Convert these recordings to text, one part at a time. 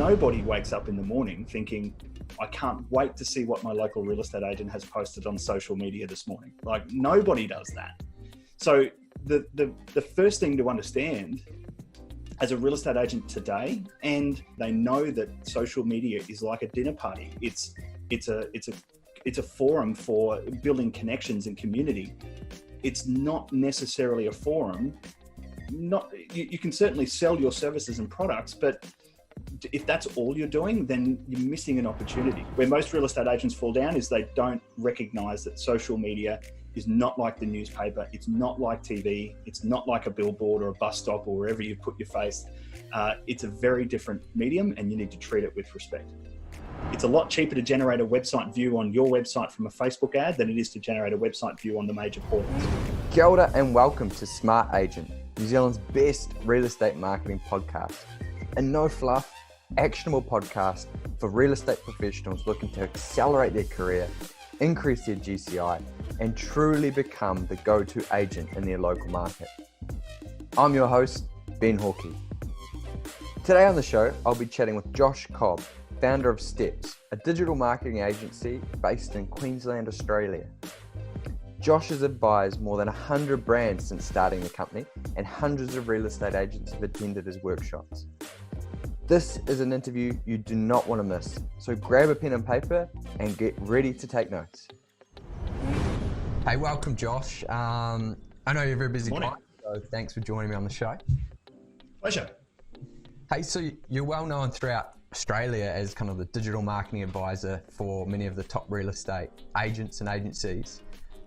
Nobody wakes up in the morning thinking, I can't wait to see what my local real estate agent has posted on social media this morning. Like, nobody does that. So the first thing to understand as a real estate agent today, and they know that social media is like a dinner party. It's a forum for building connections and community. It's not necessarily a forum. You can certainly sell your services and products, but if that's all you're doing, then you're missing an opportunity. Where most real estate agents fall down is they don't recognize that social media is not like the newspaper. It's not like TV. It's not like a billboard or a bus stop or wherever you put your face. It's a very different medium, and you need to treat it with respect. It's a lot cheaper to generate a website view on your website from a Facebook ad than it is to generate a website view on the major portals. Kia ora and welcome to Smart Agent, New Zealand's best real estate marketing podcast. A no fluff, actionable podcast for real estate professionals looking to accelerate their career, increase their GCI, and truly become the go-to agent in their local market. I'm your host, Ben Hawkey. Today on the show, I'll be chatting with Josh Cobb, founder of Steps, a digital marketing agency based in Queensland, Australia. Josh has advised more than 100 brands since starting the company, and hundreds of real estate agents have attended his workshops. This is an interview you do not want to miss, so grab a pen and paper and get ready to take notes. Hey, welcome Josh. I know you're a very busy guy, so thanks for joining me on the show. Pleasure. Hey, so you're well known throughout Australia as kind of the digital marketing advisor for many of the top real estate agents and agencies.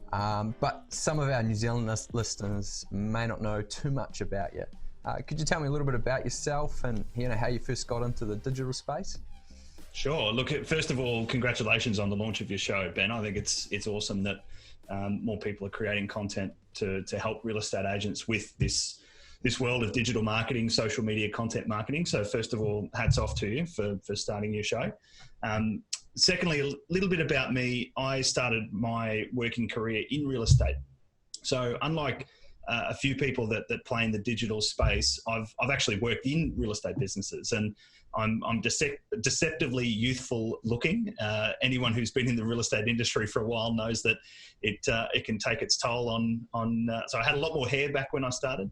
But some of our New Zealand listeners may not know too much about you. Could you tell me a little bit about yourself and how you first got into the digital space? Sure. Look, first of all, congratulations on the launch of your show, Ben. I think it's awesome that more people are creating content to help real estate agents with this world of digital marketing, social media content marketing. So first of all, hats off to you for starting your show. Secondly, a little bit about me. I started my working career in real estate. So unlike a few people that play in the digital space, I've actually worked in real estate businesses, and I'm deceptively youthful looking. Anyone who's been in the real estate industry for a while knows that it can take its toll on. So I had a lot more hair back when I started.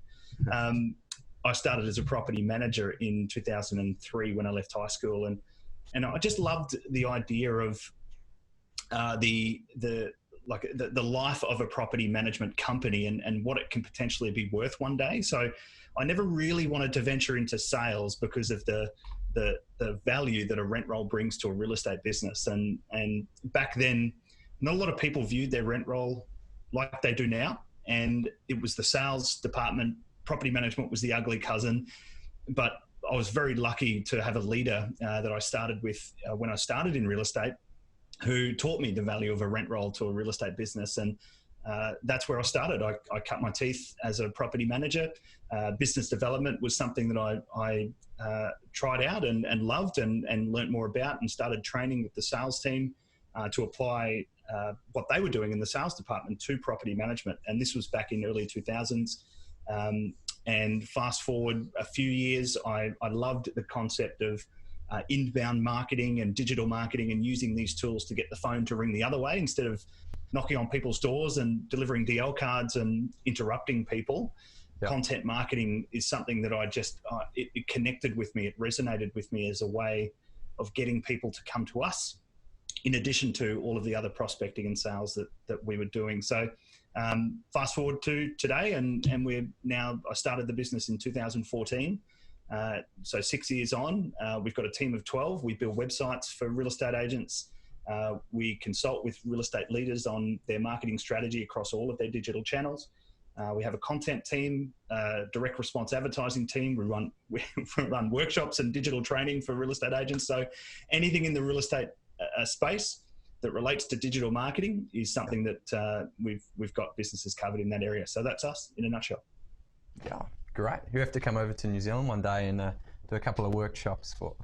I started as a property manager in 2003 when I left high school, and I just loved the idea of the life of a property management company and what it can potentially be worth one day. So I never really wanted to venture into sales because of the value that a rent roll brings to a real estate business. And back then, not a lot of people viewed their rent roll like they do now. And it was the sales department. Property management was the ugly cousin. But I was very lucky to have a leader that I started with when I started in real estate, who taught me the value of a rent roll to a real estate business. And that's where I started. I cut my teeth as a property manager. Business development was something that I tried out and loved and learnt more about, and started training with the sales team to apply what they were doing in the sales department to property management. And this was back in early 2000s. And fast forward a few years, I loved the concept of inbound marketing and digital marketing, and using these tools to get the phone to ring the other way instead of knocking on people's doors and delivering DL cards and interrupting people. Yep. Content marketing is something that I just, it connected with me. It resonated with me as a way of getting people to come to us, in addition to all of the other prospecting and sales that we were doing. So fast forward to today, and I started the business in 2014. So 6 years on, we've got a team of 12. We build websites for real estate agents. We consult with real estate leaders on their marketing strategy across all of their digital channels. We have a content team, direct response advertising team. We run workshops and digital training for real estate agents. So anything in the real estate space that relates to digital marketing is something that we've got businesses covered in that area. So that's us in a nutshell. Yeah, great. You have to come over to New Zealand one day and do a couple of workshops for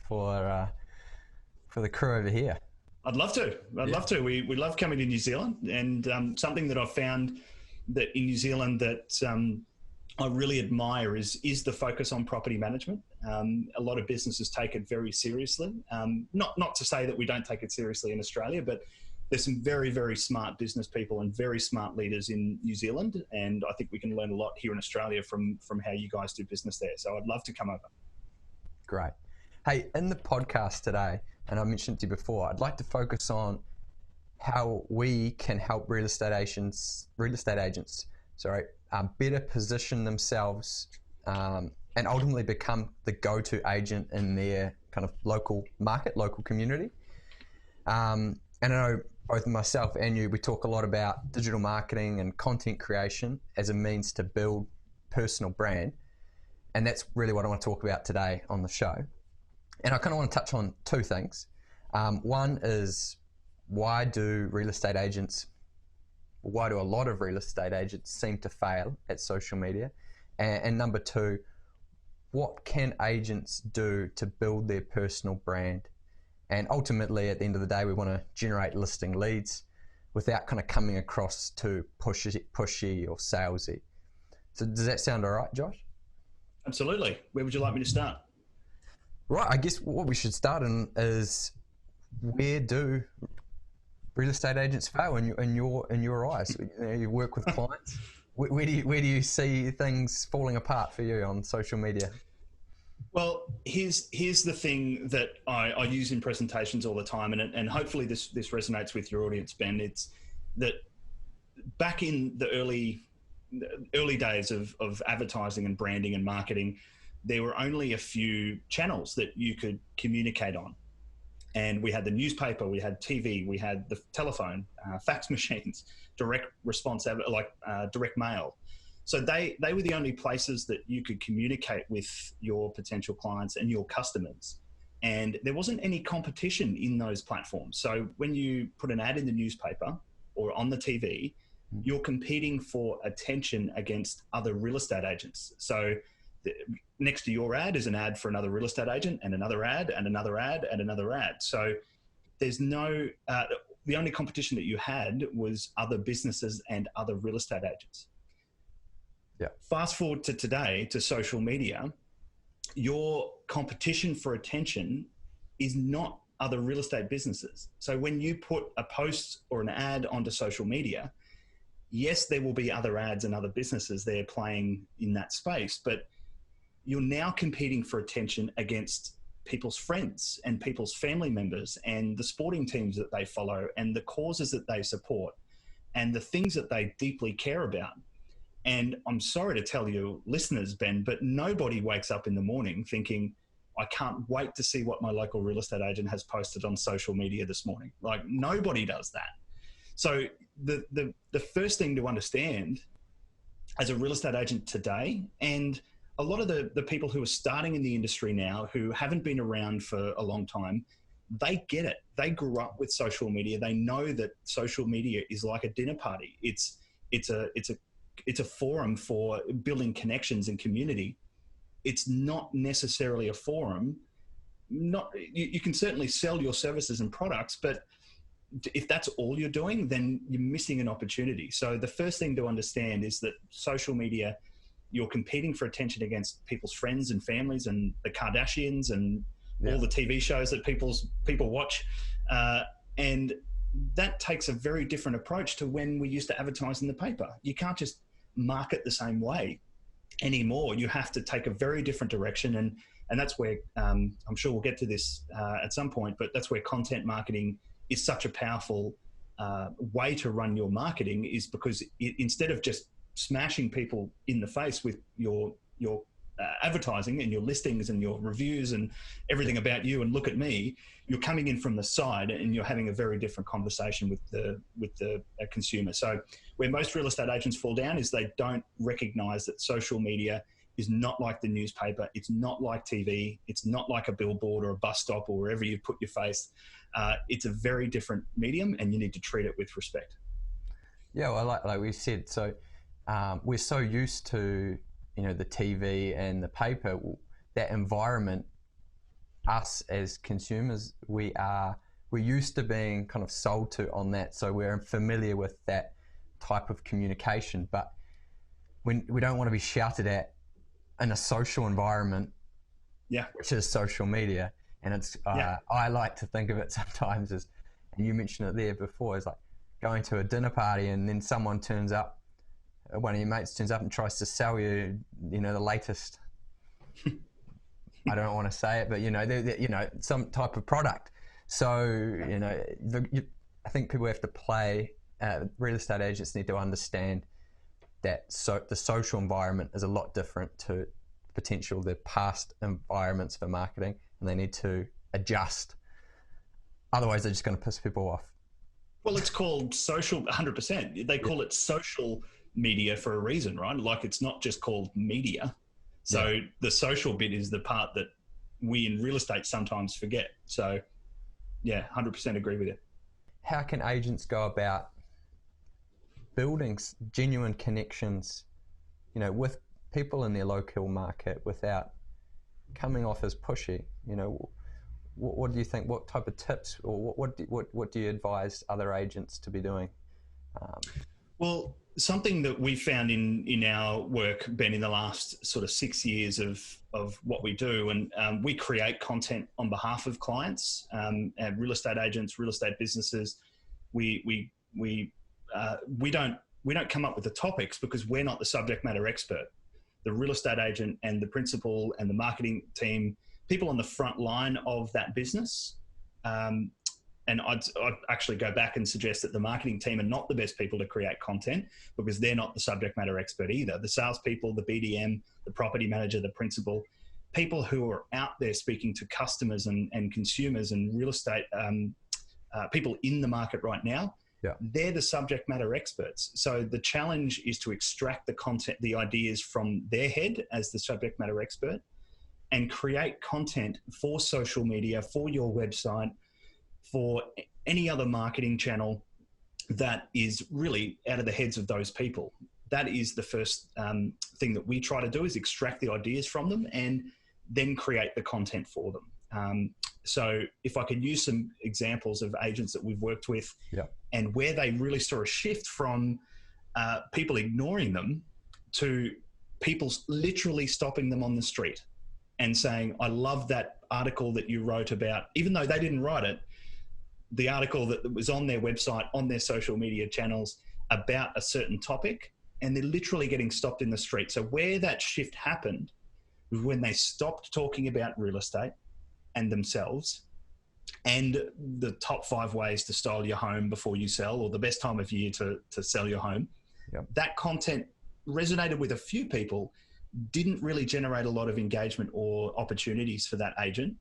the crew over here. I'd love to. I'd love to. We love coming to New Zealand, and something that I've found that in New Zealand that I really admire is the focus on property management. A lot of businesses take it very seriously. Not to say that we don't take it seriously in Australia, but there's some very, very smart business people and very smart leaders in New Zealand, and I think we can learn a lot here in Australia from how you guys do business there. So I'd love to come over. Great. Hey, in the podcast today, and I mentioned to you before, I'd like to focus on how we can help real estate agents, better position themselves and ultimately become the go-to agent in their kind of local market, local community. And I know both myself and you, we talk a lot about digital marketing and content creation as a means to build personal brand. And that's really what I want to talk about today on the show. And I kind of want to touch on two things. One is, why do a lot of real estate agents seem to fail at social media? And number two, what can agents do to build their personal brand? And ultimately, at the end of the day, we want to generate listing leads without kind of coming across too pushy or salesy. So does that sound all right, Josh? Absolutely. Where would you like me to start? Right, I guess what we should start in is, where do real estate agents fail in your eyes? You work with clients. Where do you see things falling apart for you on social media? Well, here's the thing that I use in presentations all the time, and hopefully this resonates with your audience, Ben. It's that back in the early days of advertising and branding and marketing, there were only a few channels that you could communicate on. And we had the newspaper, we had TV, we had the telephone, fax machines, direct response, direct mail. So they were the only places that you could communicate with your potential clients and your customers. And there wasn't any competition in those platforms. So when you put an ad in the newspaper or on the TV, you're competing for attention against other real estate agents. So next to your ad is an ad for another real estate agent, and another ad and another ad and another ad. So there's no, the only competition that you had was other businesses and other real estate agents. Yeah. Fast forward to today, to social media, your competition for attention is not other real estate businesses. So when you put a post or an ad onto social media, yes, there will be other ads and other businesses there playing in that space, but you're now competing for attention against people's friends and people's family members and the sporting teams that they follow and the causes that they support and the things that they deeply care about. And I'm sorry to tell you, listeners, Ben, but nobody wakes up in the morning thinking, I can't wait to see what my local real estate agent has posted on social media this morning. Like, nobody does that. So the first thing to understand as a real estate agent today, and a lot of the people who are starting in the industry now, who haven't been around for a long time, they get it. They grew up with social media. They know that social media is like a dinner party. It's a forum for building connections and community. It's not necessarily a forum. You can certainly sell your services and products, but if that's all you're doing, then you're missing an opportunity. So the first thing to understand is that social media, you're competing for attention against people's friends and families and the Kardashians and all the TV shows that people watch. And that takes a very different approach to when we used to advertise in the paper. You can't just market the same way anymore. You have to take a very different direction. And that's where, I'm sure we'll get to this at some point, but that's where content marketing is such a powerful way to run your marketing, is because instead of just smashing people in the face with your advertising and your listings and your reviews and everything about you and look at me, you're coming in from the side and you're having a very different conversation with the consumer. So where most real estate agents fall down is they don't recognize that social media is not like the newspaper. It's not like TV. It's not like a billboard or a bus stop or wherever you put your face. It's a very different medium, and you need to treat it with respect. Yeah, well, like we said, so we're so used to, the TV and the paper, that environment. Us as consumers, we're used to being kind of sold to on that, so we're familiar with that type of communication. But when we don't want to be shouted at in a social environment, which is social media. And it's I like to think of it sometimes as, and you mentioned it there before, is like going to a dinner party and then someone turns up, one of your mates turns up and tries to sell you, the latest. I don't want to say it, but some type of product. So I think people have to play. Real estate agents need to understand that the social environment is a lot different to the past environments for marketing, and they need to adjust. Otherwise, they're just going to piss people off. Well, it's called social, 100%. They call it social media for a reason, right? Like, it's not just called media. So the social bit is the part that we in real estate sometimes forget. So, 100% agree with you. How can agents go about building genuine connections, with people in their local market without coming off as pushy? What do you think? What type of tips, or what do you advise other agents to be doing? Well, something that we found in our work, Ben, in the last sort of 6 years of what we do, and we create content on behalf of clients, and real estate agents, real estate businesses. We don't come up with the topics because we're not the subject matter expert. The real estate agent and the principal and the marketing team, people on the front line of that business. And I'd actually go back and suggest that the marketing team are not the best people to create content because they're not the subject matter expert either. The salespeople, the BDM, the property manager, the principal, people who are out there speaking to customers and consumers and real estate people in the market right now, they're the subject matter experts. So the challenge is to extract the content, the ideas from their head as the subject matter expert, and create content for social media, for your website, for any other marketing channel that is really out of the heads of those people. That is the first thing that we try to do, is extract the ideas from them and then create the content for them. So if I could use some examples of agents that we've worked with and where they really saw a shift from people ignoring them to people literally stopping them on the street and saying, I love that article that you wrote about, even though they didn't write it, the article that was on their website, on their social media channels about a certain topic, and they're literally getting stopped in the street. So where that shift happened was when they stopped talking about real estate and themselves and the top 5 ways to style your home before you sell, or the best time of year to sell your home. That content resonated with a few people, didn't really generate a lot of engagement or opportunities for that agent.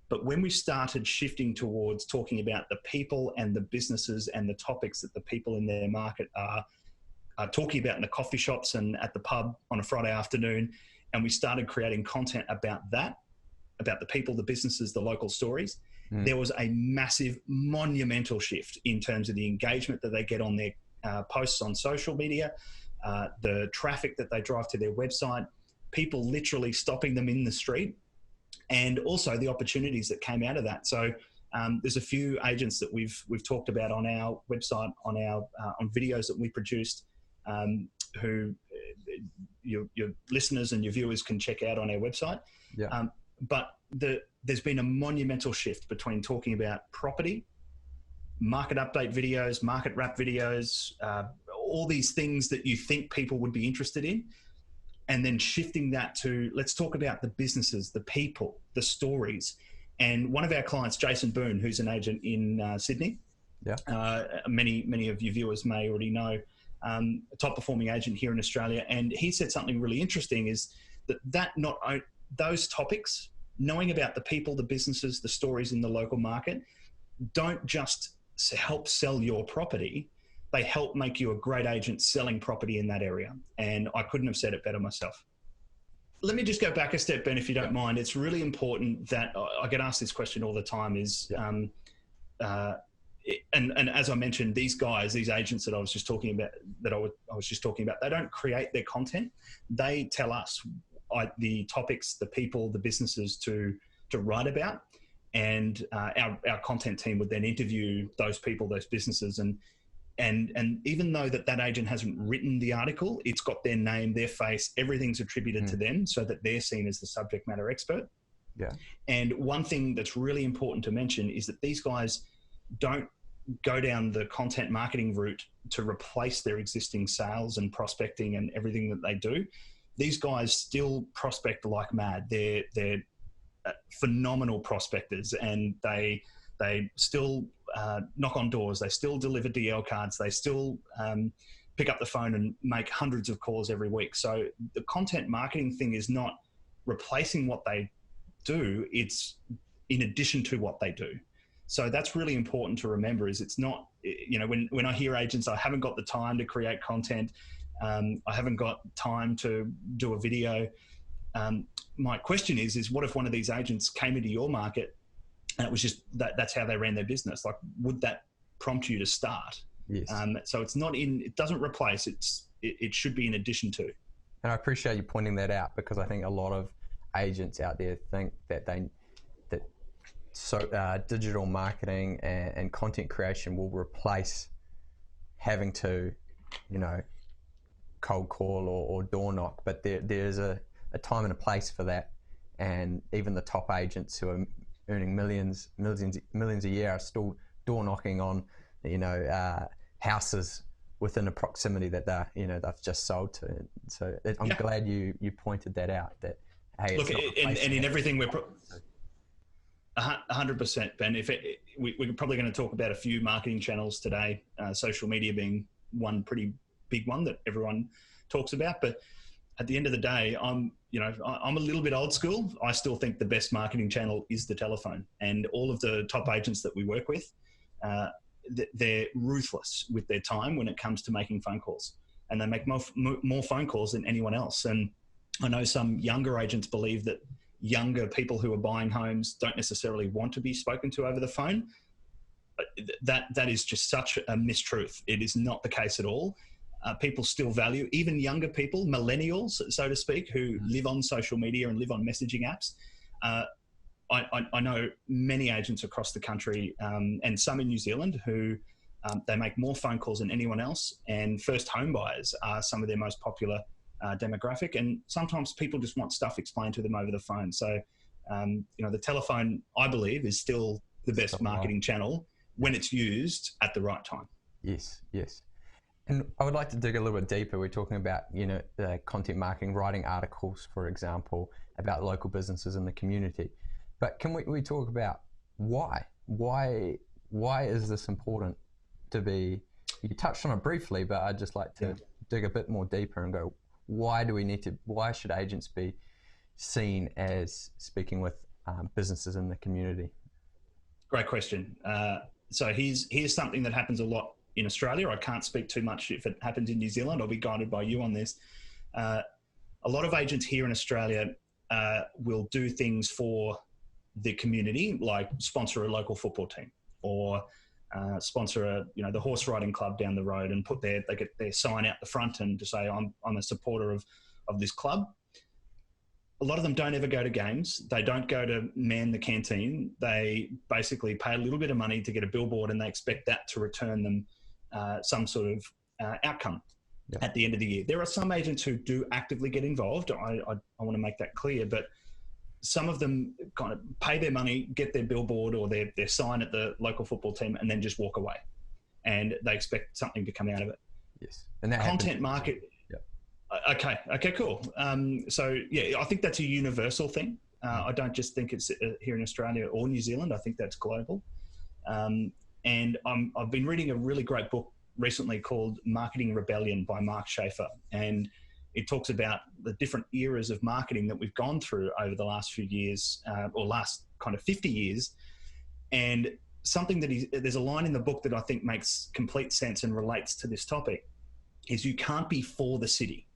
But when we started shifting towards talking about the people and the businesses and the topics that the people in their market are talking about in the coffee shops and at the pub on a Friday afternoon, and we started creating content about that, about the people, the businesses, the local stories, there was a massive, monumental shift in terms of the engagement that they get on their posts on social media, the traffic that they drive to their website, people literally stopping them in the street, and also the opportunities that came out of that. So there's a few agents that we've talked about on our website, on our on videos that we produced, who your listeners and your viewers can check out on our website. But there's been a monumental shift between talking about property, market update videos, market wrap videos, all these things that you think people would be interested in, and then shifting that to, let's talk about the businesses, the people, the stories. And one of our clients, Jason Boone, who's an agent in Sydney, many of your viewers may already know, a top performing agent here in Australia. And he said something really interesting, is that those topics, knowing about the people, the businesses, the stories in the local market, don't just help sell your property. They help make you a great agent selling property in that area. And I couldn't have said it better myself. Let me just go back a step, Ben, if you don't mind. It's really important that I get asked this question all the time is, and as I mentioned, these agents that I was just talking about, they don't create their content. They tell us the topics, the people, the businesses to write about. And our content team would then interview those people, those businesses, and and even though that agent hasn't written the article, it's got their name, their face, everything's attributed to them, so that they're seen as the subject matter expert. Yeah. And one thing that's really important to mention is that these guys don't go down the content marketing route to replace their existing sales and prospecting and everything that they do. These guys still prospect like mad. They're phenomenal prospectors, and they still knock on doors. They still deliver DL cards. They still pick up the phone and make hundreds of calls every week. So the content marketing thing is not replacing what they do. It's in addition to what they do. So that's really important to remember. Is it's not, when I hear agents, I haven't got the time to create content. I haven't got time to do a video. My question is what if one of these agents came into your market and it was just that's how they ran their business? Like, would that prompt you to start? Yes. So it's not it doesn't replace, it should be in addition to. And I appreciate you pointing that out, because I think a lot of agents out there think that digital marketing and content creation will replace having to, cold call or door knock. But there's a time and a place for that. And even the top agents who are earning millions a year are still door knocking on, houses within the proximity that they've just sold to. So I'm glad you pointed that out. That hey, look, and in everything we're 100%, Ben. We're probably going to talk about a few marketing channels today, social media being one pretty big one that everyone talks about. But at the end of the day, I'm a little bit old school. I still think the best marketing channel is the telephone, and all of the top agents that we work with, they're ruthless with their time when it comes to making phone calls, and they make more phone calls than anyone else. And I know some younger agents believe that younger people who are buying homes don't necessarily want to be spoken to over the phone. That is just such a mistruth. It is not the case at all. People still value, even younger people, millennials, so to speak, who live on social media and live on messaging apps. I know many agents across the country, and some in New Zealand, who they make more phone calls than anyone else, and first home buyers are some of their most popular demographic. And sometimes people just want stuff explained to them over the phone. So, the telephone, I believe, is still the best marketing channel when it's used at the right time. Yes. And I would like to dig a little bit deeper. We're talking about, content marketing, writing articles, for example, about local businesses in the community. But can we talk about why? Why is this important to be? You touched on it briefly, but I'd just like to dig a bit more deeper and go, why should agents be seen as speaking with businesses in the community? Great question. So here's something that happens a lot in Australia. I can't speak too much if it happens in New Zealand. I'll be guided by you on this. A lot of agents here in Australia will do things for the community, like sponsor a local football team, or sponsor the horse riding club down the road, and they get their sign out the front and to say, I'm a supporter of this club. A lot of them don't ever go to games. They don't go to man the canteen. They basically pay a little bit of money to get a billboard, and they expect that to return them some sort of outcome at the end of the year. There are some agents who do actively get involved. I want to make that clear, but some of them kind of pay their money, get their billboard or their sign at the local football team, and then just walk away. And they expect something to come out of it. Yes. And that content market. Okay, cool. So I think that's a universal thing. I don't just think it's here in Australia or New Zealand. I think that's global. And I've been reading a really great book recently called Marketing Rebellion by Mark Schaefer. And it talks about the different eras of marketing that we've gone through over the last few years, or last kind of 50 years. And something there's a line in the book that I think makes complete sense and relates to this topic, is you can't be for the city.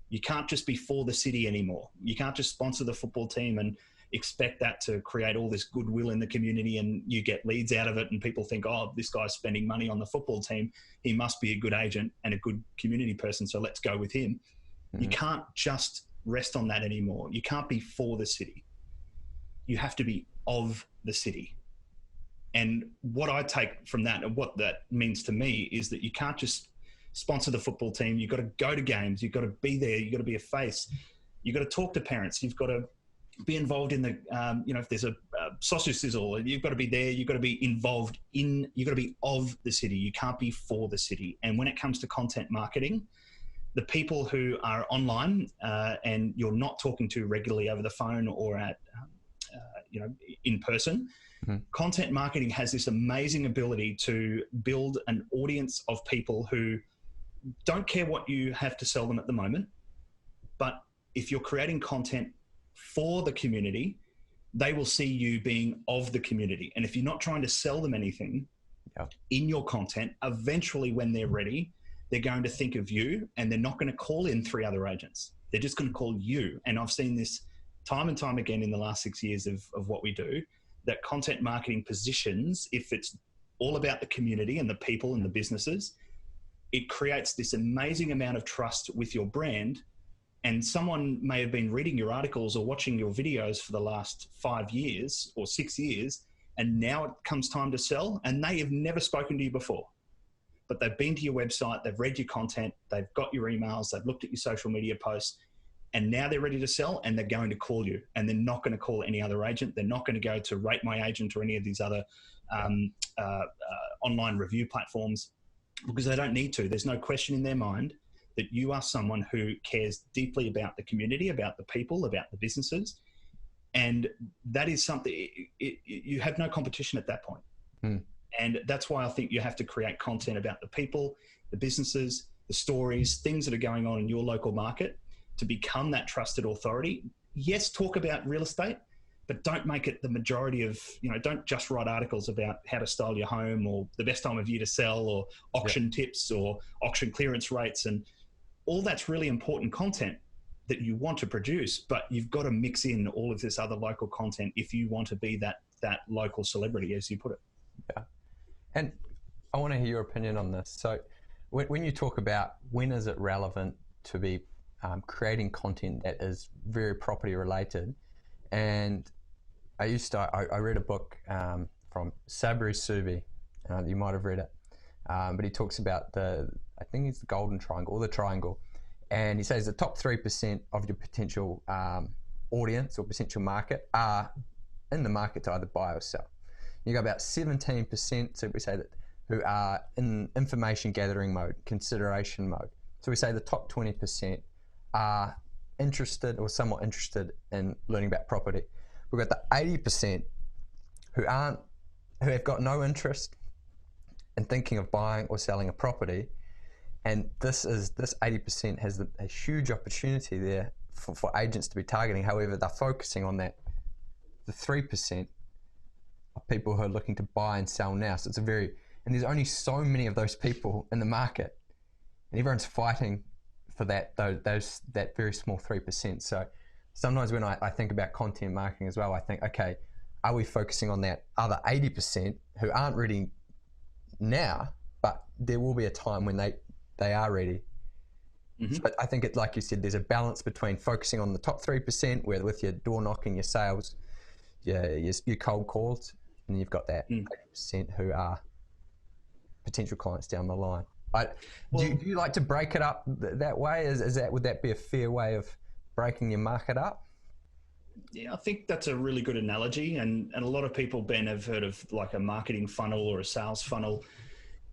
You can't just be for the city anymore. You can't just sponsor the football team and expect that to create all this goodwill in the community, and you get leads out of it, and people think, oh, this guy's spending money on the football team. He must be a good agent and a good community person, so let's go with him. You can't just rest on that anymore. You can't be for the city. You have to be of the city. And what I take from that and what that means to me is that you can't just sponsor the football team. You've got to go to games. You've got to be there. You've got to be a face. You've got to talk to parents. You've got to be involved in the, if there's a sausage sizzle, you've got to be there. You've got to be involved in, you've got to be of the city. You can't be for the city. And when it comes to content marketing, the people who are online and you're not talking to regularly over the phone or at, in person, content marketing has this amazing ability to build an audience of people who don't care what you have to sell them at the moment. But if you're creating content for the community, they will see you being of the community. And if you're not trying to sell them anything in your content, eventually when they're ready, they're going to think of you, and they're not going to call in 3 other agents. They're just going to call you. And I've seen this time and time again in the last 6 years of what we do, that content marketing positions, if it's all about the community and the people and the businesses, it creates this amazing amount of trust with your brand. And someone may have been reading your articles or watching your videos for the last 5 years or 6 years, and now it comes time to sell, and they have never spoken to you before. But they've been to your website, they've read your content, they've got your emails, they've looked at your social media posts, and now they're ready to sell, and they're going to call you, and they're not going to call any other agent. They're not going to go to Rate My Agent or any of these other online review platforms, because they don't need to. There's no question in their mind that you are someone who cares deeply about the community, about the people, about the businesses. And that is something, you have no competition at that point. And that's why I think you have to create content about the people, the businesses, the stories, things that are going on in your local market to become that trusted authority. Yes, talk about real estate, but don't make it the majority of, don't just write articles about how to style your home or the best time of year to sell or auction tips or auction clearance rates. And all that's really important content that you want to produce, but you've got to mix in all of this other local content if you want to be that local celebrity, as you put it. Yeah. And I want to hear your opinion on this. So when you talk about when is it relevant to be creating content that is very property related, and I read a book from Sabri Subi, you might have read it, but he talks about I think it's the golden triangle or the triangle, and he says the top 3% of your potential audience or potential market are in the market to either buy or sell. You got about 17%, so we say that, who are in information gathering mode, consideration mode. So we say the top 20% are interested or somewhat interested in learning about property. We've got the 80% who have got no interest in thinking of buying or selling a property. And this 80% has a huge opportunity there for agents to be targeting. However, they're focusing on the 3% of people who are looking to buy and sell now. So and there's only so many of those people in the market, and everyone's fighting for that very small 3%. So sometimes when I think about content marketing as well, I think, okay, are we focusing on that other 80% who aren't ready now, but there will be a time when they are ready. Mm-hmm. So I think like you said, there's a balance between focusing on the top 3%, where with your door knocking, your sales, your cold calls, and you've got that 80% who are potential clients down the line. Do you like to break it up that way? Would that be a fair way of breaking your market up? Yeah, I think that's a really good analogy. And a lot of people, Ben, have heard of like a marketing funnel or a sales funnel.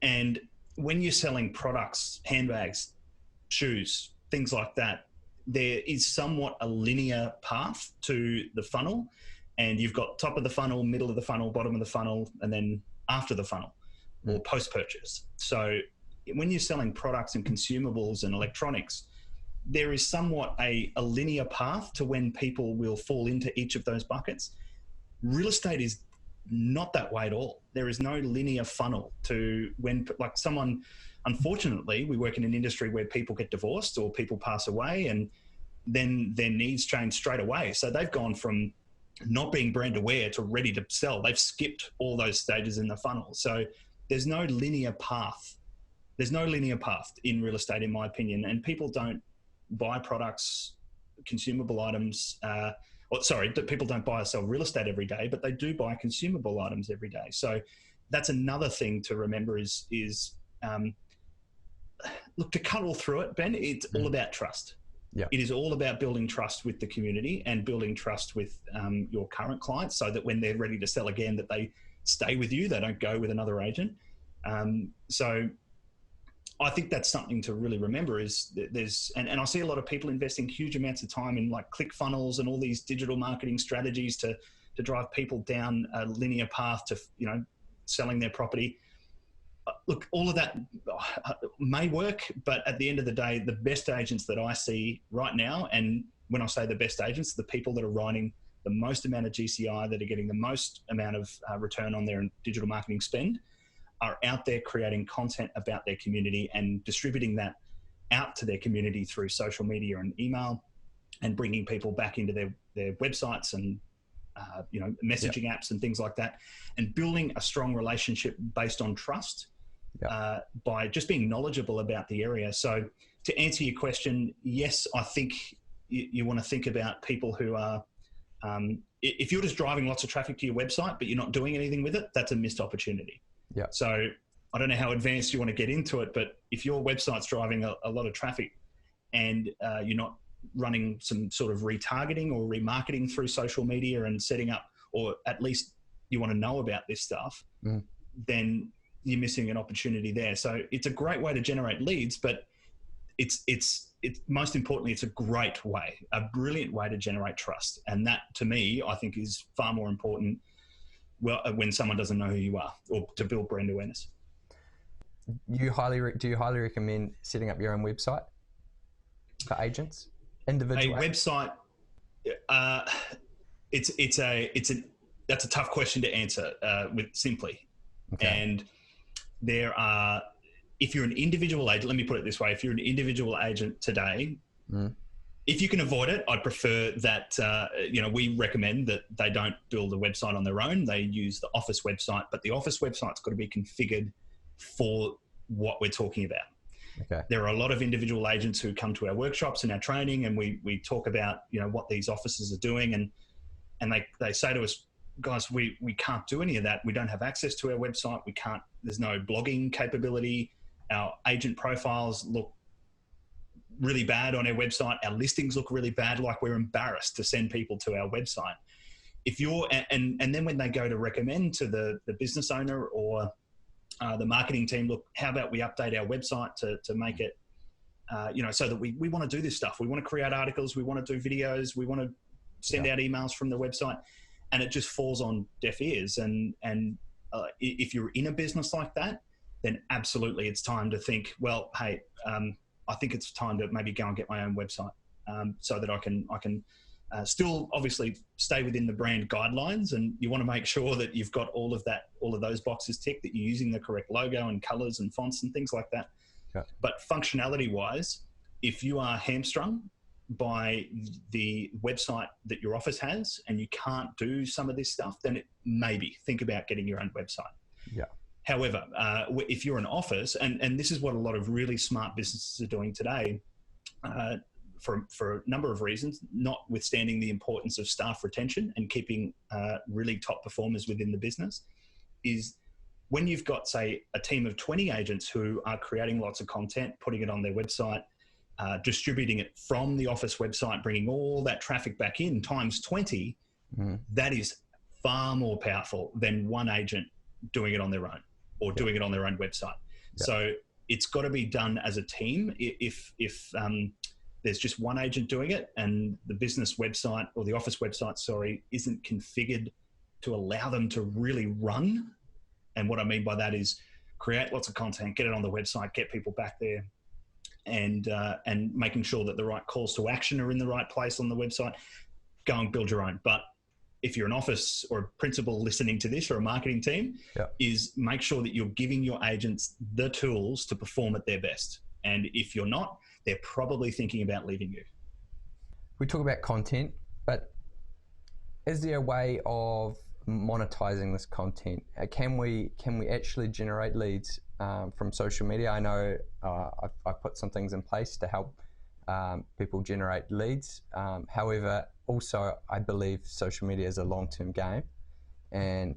And when you're selling products, handbags, shoes, things like that, there is somewhat a linear path to the funnel. And you've got top of the funnel, middle of the funnel, bottom of the funnel, and then after the funnel or post-purchase. So when you're selling products and consumables and electronics, there is somewhat a linear path to when people will fall into each of those buckets. Real estate is not that way at all. There is no linear funnel to when, like someone, unfortunately, we work in an industry where people get divorced or people pass away, and then their needs change straight away. So they've gone from not being brand aware to ready to sell. They've skipped all those stages in the funnel. So there's no linear path. There's no linear path in real estate, in my opinion. And people don't buy products, consumable items, or sorry, that people don't buy or sell real estate every day, but they do buy consumable items every day. So that's another thing to remember is look, to cut all through it, Ben, it's all about trust. Yeah. It is all about building trust with the community and building trust with your current clients, so that when they're ready to sell again, that they stay with you, they don't go with another agent. So I think that's something to really remember is that and I see a lot of people investing huge amounts of time in like ClickFunnels and all these digital marketing strategies to drive people down a linear path to, selling their property. Look, all of that may work, but at the end of the day, the best agents that I see right now, and when I say the best agents, the people that are writing the most amount of GCI, that are getting the most amount of return on their digital marketing spend, are out there creating content about their community and distributing that out to their community through social media and email, and bringing people back into their websites and messaging apps and things like that, and building a strong relationship based on trust by just being knowledgeable about the area. So to answer your question, yes, I think you want to think about people who are, if you're just driving lots of traffic to your website, but you're not doing anything with it, that's a missed opportunity. Yeah. So I don't know how advanced you want to get into it, but if your website's driving a lot of traffic and you're not running some sort of retargeting or remarketing through social media and setting up, or at least you want to know about this stuff, then you're missing an opportunity there. So it's a great way to generate leads, but it's most importantly, it's a great way, a brilliant way to generate trust. And that, to me, I think is far more important when someone doesn't know who you are, or to build brand awareness. Do you highly recommend setting up your own website for agents? Individual website, that's a tough question to answer with simply. Okay. And there are, if you're an individual agent, let me put it this way: if you're an individual agent today, if you can avoid it, I'd prefer that we recommend that they don't build a website on their own. They use the office website, but the office website's got to be configured for what we're talking about. Okay. There are a lot of individual agents who come to our workshops and our training, and we talk about what these offices are doing, and they say to us, guys, we can't do any of that. We don't have access to our website. We can't. There's no blogging capability. Our agent profiles look really bad on our website. Our listings look really bad. Like, we're embarrassed to send people to our website. If you're and then when they go to recommend to the business owner or the marketing team, look, how about we update our website to make it, so that we want to do this stuff. We want to create articles. We want to do videos. We want to send out emails from the website, and it just falls on deaf ears. And if you're in a business like that, then absolutely it's time to think, well, hey, I think it's time to maybe go and get my own website, so that I can still obviously stay within the brand guidelines. And you want to make sure that you've got all of those boxes ticked, that you're using the correct logo and colors and fonts and things like that. Yeah. But functionality wise, if you are hamstrung by the website that your office has and you can't do some of this stuff, then maybe think about getting your own website. Yeah. However, if you're an office, and this is what a lot of really smart businesses are doing today, for a number of reasons, notwithstanding the importance of staff retention and keeping really top performers within the business, is when you've got, say, a team of 20 agents who are creating lots of content, putting it on their website, distributing it from the office website, bringing all that traffic back in times 20, that is far more powerful than one agent doing it on their own or doing it on their own website. Yeah. So it's got to be done as a team. If there's just one agent doing it and the business website or the office website, isn't configured to allow them to really run. And what I mean by that is create lots of content, get it on the website, get people back there, and making sure that the right calls to action are in the right place on the website. Go and build your own. But if you're an office or a principal listening to this, or a marketing team, is make sure that you're giving your agents the tools to perform at their best. And if you're not, they're probably thinking about leaving you. We talk about content, but is there a way of monetizing this content? Can we actually generate leads from social media? I know I've put some things in place to help people generate leads. However, also I believe social media is a long-term game. And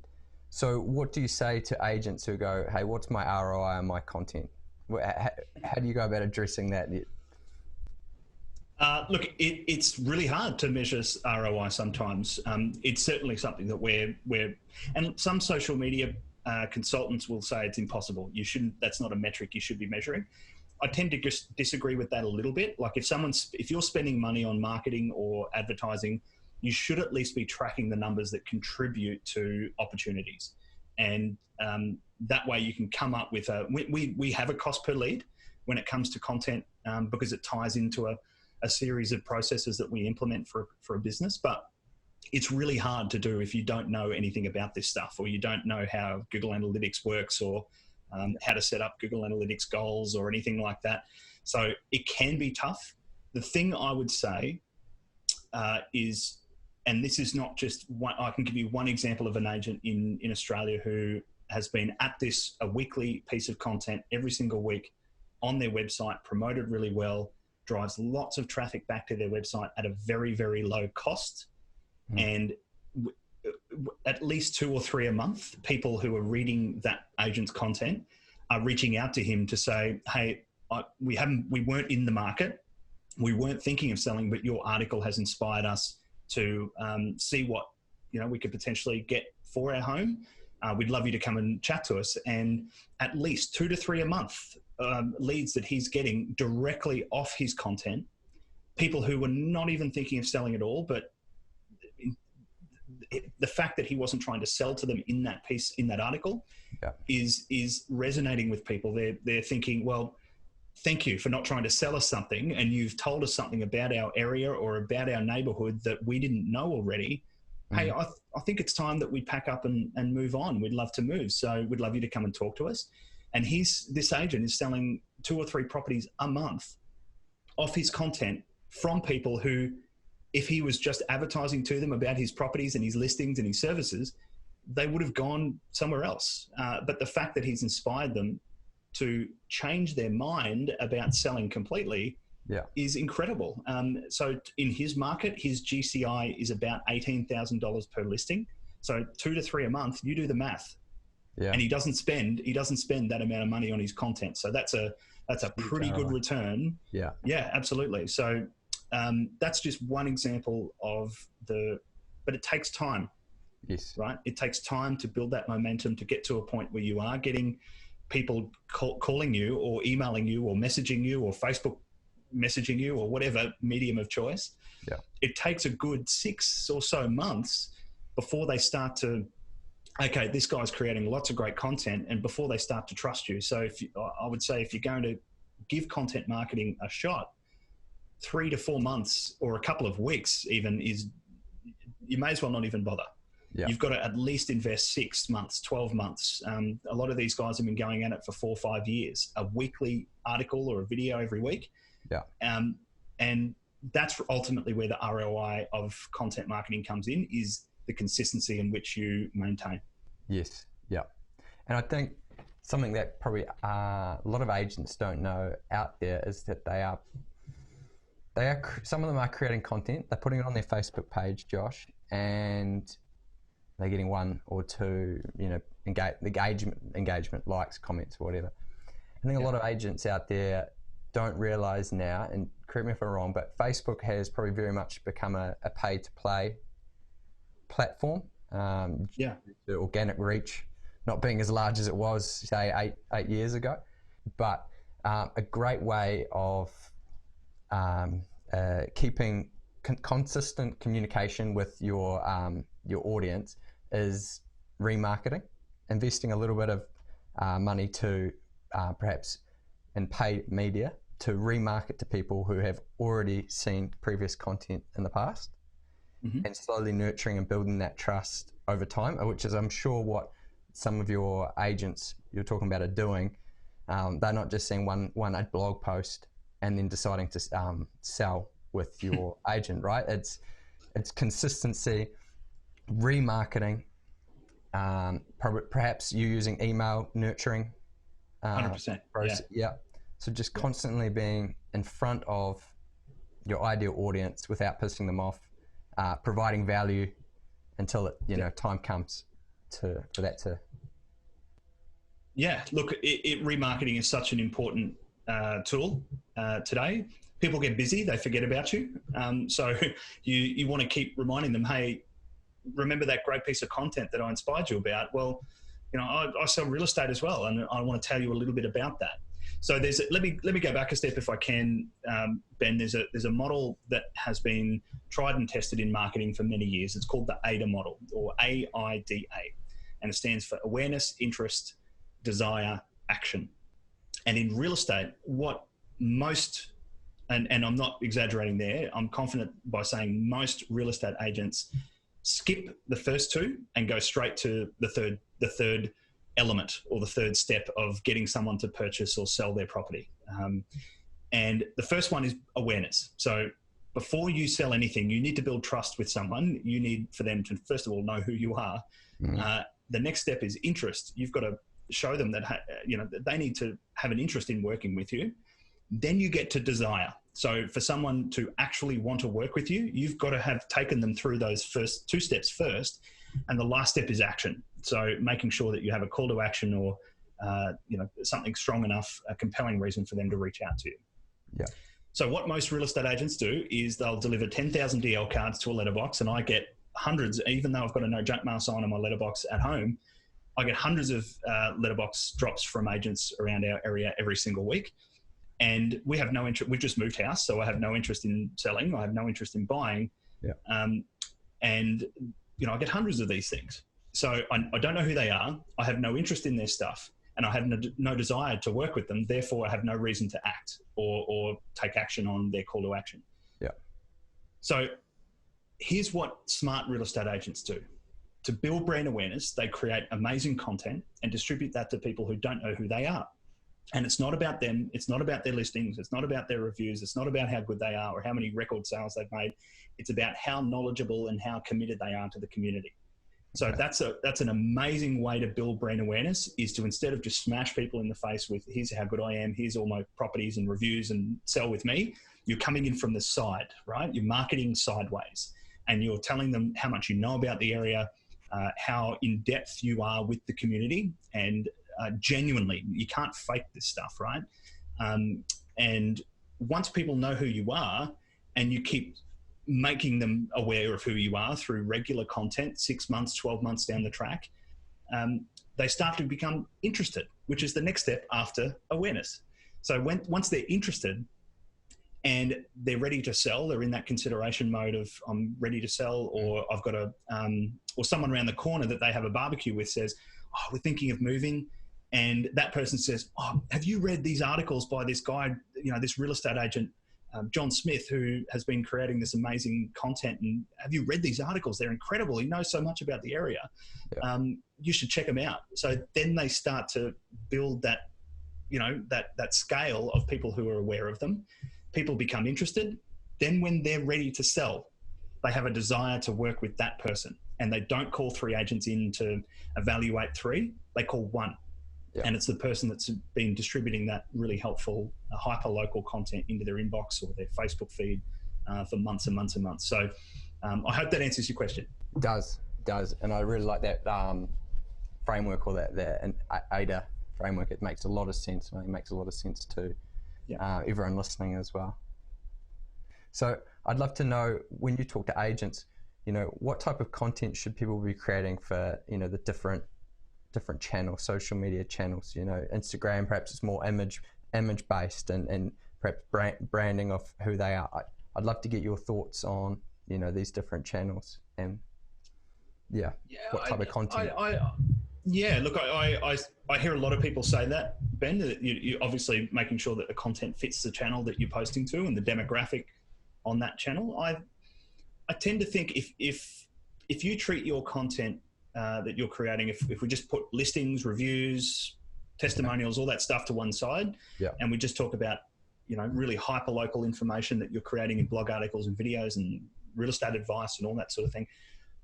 so what do you say to agents who go, hey, what's my ROI on my content? How do you go about addressing that? Look, it's really hard to measure ROI sometimes. It's certainly something that and some social media consultants will say it's impossible. That's not a metric you should be measuring. I tend to just disagree with that a little bit. Like if you're spending money on marketing or advertising, you should at least be tracking the numbers that contribute to opportunities. And that way you can come up with we have a cost per lead when it comes to content because it ties into a series of processes that we implement for a business. But it's really hard to do if you don't know anything about this stuff, or you don't know how Google Analytics works, or how to set up Google Analytics goals or anything like that. So it can be tough. The thing I would say is, and this is not just one, I can give you one example of an agent in Australia who has been at this, a weekly piece of content every single week on their website, promoted really well, drives lots of traffic back to their website at a very, very low cost. And at least 2 or 3 a month, people who are reading that agent's content are reaching out to him to say, hey, we weren't in the market, we weren't thinking of selling, but your article has inspired us to see what we could potentially get for our home. We'd love you to come and chat to us. And at least 2 to 3 a month leads that he's getting directly off his content, people who were not even thinking of selling at all, but the fact that he wasn't trying to sell to them in that piece, in that article, is resonating with people. They're thinking, well, thank you for not trying to sell us something, and you've told us something about our area or about our neighborhood that we didn't know already. Hey, I think it's time that we pack up and move on. We'd love to move, so we'd love you to come and talk to us. And this agent is selling 2 or 3 properties a month off his content from people who, if he was just advertising to them about his properties and his listings and his services, they would have gone somewhere else. But the fact that he's inspired them to change their mind about selling completely is incredible. So in his market, his GCI is about $18,000 per listing. So 2 to 3 a month, you do the math. And he doesn't spend that amount of money on his content. So that's a pretty good return. Yeah, absolutely. So that's just one example of but it takes time. Yes. Right. It takes time to build that momentum to get to a point where you are getting people calling you or emailing you or messaging you or Facebook messaging you or whatever medium of choice. Yeah. It takes a good 6 or so months before they start to, okay, this guy's creating lots of great content, and before they start to trust you. So I would say if you're going to give content marketing a shot, 3 to 4 months or a couple of weeks even you may as well not even bother. Yeah. You've got to at least invest 6 months, 12 months. A lot of these guys have been going at it for 4 or 5 years, a weekly article or a video every week. Yeah. And that's ultimately where the ROI of content marketing comes in, is the consistency in which you maintain. Yes. Yeah. And I think something that probably a lot of agents don't know out there is that some of them are creating content, they're putting it on their Facebook page, Josh, and they're getting 1 or 2, engagement, likes, comments, whatever. I think a lot of agents out there don't realize now, and correct me if I'm wrong, but Facebook has probably very much become a pay-to-play platform. The organic reach not being as large as it was, say, eight years ago, but a great way of keeping consistent communication with your audience is remarketing, investing a little bit of money to perhaps in paid media to remarket to people who have already seen previous content in the past, and slowly nurturing and building that trust over time, which is, I'm sure, what some of your agents you're talking about are doing. They're not just seeing one blog post and then deciding to sell with your agent, right? It's consistency, remarketing, perhaps you using email nurturing. 100%. Yeah. So just constantly being in front of your ideal audience without pissing them off, providing value until time comes for that to. Yeah, look, remarketing is such an important tool today. People get busy, they forget about you. So you want to keep reminding them, hey, remember that great piece of content that I inspired you about? Well, I sell real estate as well, and I want to tell you a little bit about that. So let me go back a step if I can, Ben. There's a model that has been tried and tested in marketing for many years. It's called the AIDA model, or AIDA, and it stands for awareness, interest, desire, action. And in real estate, what most, and I'm not exaggerating there, I'm confident by saying most real estate agents skip the first two and go straight to the third element, or the third step of getting someone to purchase or sell their property. And the first one is awareness. So before you sell anything, you need to build trust with someone. You need for them to, first of all, know who you are. The next step is interest. You've got to show them that that they need to have an interest in working with you. Then you get to desire. So for someone to actually want to work with you, you've got to have taken them through those first two steps first, and the last step is action. So making sure that you have a call to action, or something strong enough, a compelling reason for them to reach out to you. Yeah. So what most real estate agents do is they'll deliver 10,000 DL cards to a letterbox, and I get hundreds, even though I've got a no junk mail sign on my letterbox at home, I get hundreds of letterbox drops from agents around our area every single week. And we have no interest. We've just moved house, so I have no interest in selling. I have no interest in buying. Yeah. And I get hundreds of these things. So I don't know who they are. I have no interest in their stuff, and I have no desire to work with them. Therefore, I have no reason to act or take action on their call to action. Yeah. So here's what smart real estate agents do. To build brand awareness, they create amazing content and distribute that to people who don't know who they are. And it's not about them. It's not about their listings. It's not about their reviews. It's not about how good they are or how many record sales they've made. It's about how knowledgeable and how committed they are to the community. So that's an amazing way to build brand awareness, is to, instead of just smash people in the face with, here's how good I am, here's all my properties and reviews and sell with me, you're coming in from the side, right? You're marketing sideways, and you're telling them how much you know about the area, how in depth you are with the community, and genuinely, you can't fake this stuff, right? And once people know who you are, and you keep making them aware of who you are through regular content, 6 months, 12 months down the track, they start to become interested, which is the next step after awareness. So once they're interested and they're ready to sell, they're in that consideration mode of, I'm ready to sell, or I've got or someone around the corner that they have a barbecue with says, oh, we're thinking of moving. And that person says, oh, have you read these articles by this guy, this real estate agent, John Smith, who has been creating this amazing content? And have you read these articles? They're incredible. He knows so much about the area. Yeah. You should check them out. So then they start to build that, that scale of people who are aware of them. People become interested. Then when they're ready to sell, they have a desire to work with that person. And they don't call 3 agents in to evaluate 3. They call 1. Yeah. And it's the person that's been distributing that really helpful hyper-local content into their inbox or their Facebook feed for months and months and months. So I hope that answers your question. It does. And I really like that framework, or that AIDA framework. It makes a lot of sense. It makes a lot of sense to everyone listening as well. So I'd love to know, when you talk to agents, what type of content should people be creating for, the different channels, social media channels? Instagram, perhaps it's more image based, and perhaps branding of who they are. I'd love to get your thoughts on these different channels, and what type of content. Look, I hear a lot of people say that, Ben, that you obviously making sure that the content fits the channel that you're posting to and the demographic on that channel. I tend to think if you treat your content that you're creating, if we just put listings, reviews, testimonials, all that stuff to one side, and we just talk about really hyper local information that you're creating in blog articles and videos and real estate advice and all that sort of thing,